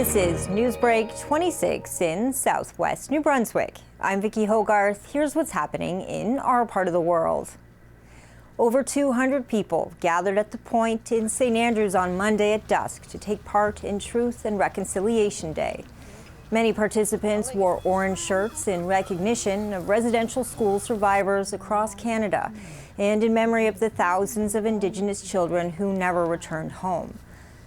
This is NewsBreak26 in Southwest New Brunswick. I'm Vicki Hogarth. Here's what's happening in our part of the world. Over 200 people gathered at the Point in St. Andrews on Monday at dusk to take part in Truth and Reconciliation Day. Many participants wore orange shirts in recognition of residential school survivors across Canada and in memory of the thousands of Indigenous children who never returned home.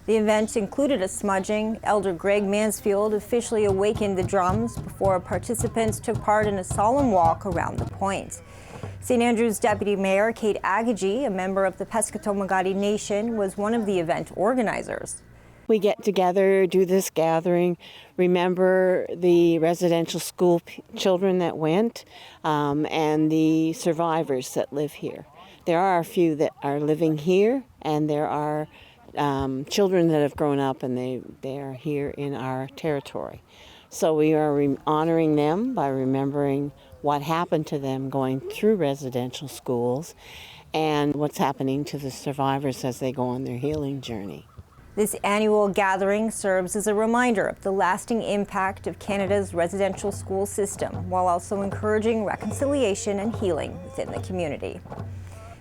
The event included a smudging. Elder Greg Mansfield officially awakened the drums before participants took part in a solemn walk around the Point. St. Andrews Deputy Mayor Kate Agagi, a member of the Pescatomaguati Nation, was one of the event organizers. We get together, do this gathering, remember the residential school children that went, and the survivors that live here. There are a few that are living here, and there are children that have grown up and they are here in our territory. So we are honoring them by remembering what happened to them going through residential schools and what's happening to the survivors as they go on their healing journey. This annual gathering serves as a reminder of the lasting impact of Canada's residential school system, while also encouraging reconciliation and healing within the community.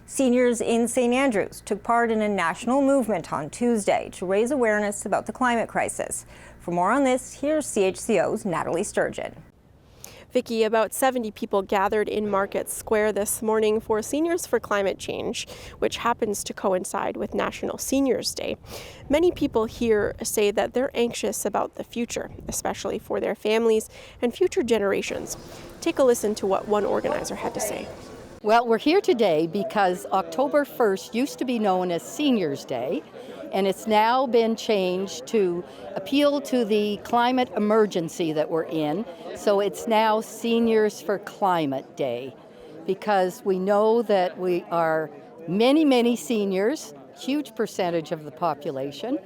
Seniors in St. Andrews took part in a national movement on Tuesday to raise awareness about the climate crisis. For more on this, here's CHCO's Nathalie Sturgeon. Vicki, about 70 people gathered in Market Square this morning for Seniors for Climate Change, which happens to coincide with National Seniors Day. Many people here say that they're anxious about the future, especially for their families and future generations. Take a listen to what one organizer had to say. Well, we're here today because October 1st used to be known as Seniors Day, and it's now been changed to appeal to the climate emergency that we're in. So it's now Seniors for Climate Day, because we know that we are many seniors, huge percentage of the population,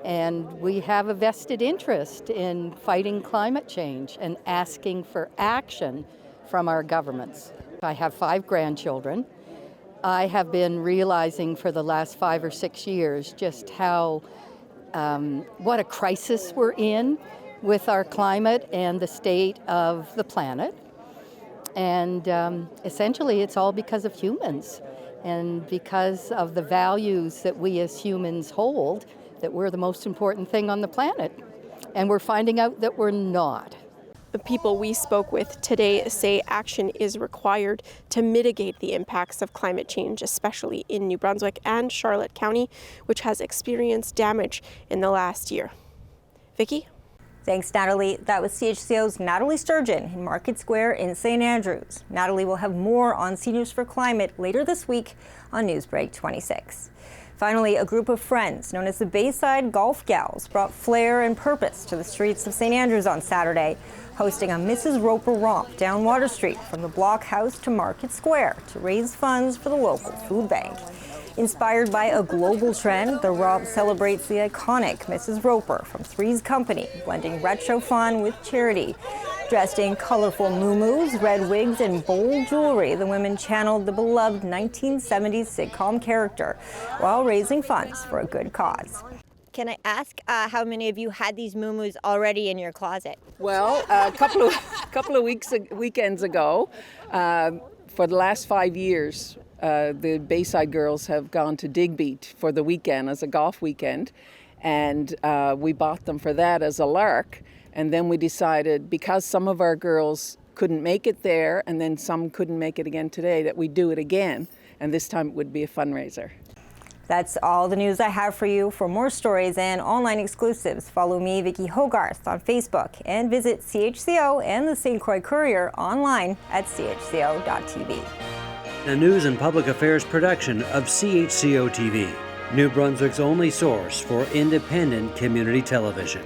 and we have a vested interest in fighting climate change and asking for action from our governments. I have 5 grandchildren. I have been realizing for the last 5 or 6 years just how, what a crisis we're in with our climate and the state of the planet. And essentially it's all because of humans and because of the values that we as humans hold, that we're the most important thing on the planet. And we're finding out that we're not. The people we spoke with today say action is required to mitigate the impacts of climate change, especially in New Brunswick and Charlotte County, which has experienced damage in the last year. Vicki? Thanks, Nathalie. That was CHCO's Nathalie Sturgeon in Market Square in St. Andrews. Nathalie will have more on Seniors for Climate later this week on NewsBreak26. Finally, a group of friends known as the Bayside Golf Gals brought flair and purpose to the streets of St. Andrews on Saturday, hosting a Mrs. Roper romp down Water Street from the Block House to Market Square to raise funds for the local food bank. Inspired by a global trend, the romp celebrates the iconic Mrs. Roper from Three's Company, blending retro fun with charity. Dressed in colorful muumuus, red wigs, and bold jewelry, the women channeled the beloved 1970s sitcom character while raising funds for a good cause. Can I ask how many of you had these muumuus already in your closet? Well, a couple of weekends ago, for the last 5 years, the Bayside girls have gone to Digby for the weekend as a golf weekend, and we bought them for that as a lark. And then we decided, because some of our girls couldn't make it there, and then some couldn't make it again today, that we'd do it again, and this time it would be a fundraiser. That's all the news I have for you. For more stories and online exclusives, follow me, Vicki Hogarth, on Facebook, and visit CHCO and the St. Croix Courier online at chco.tv. A news and public affairs production of CHCO-TV, New Brunswick's only source for independent community television.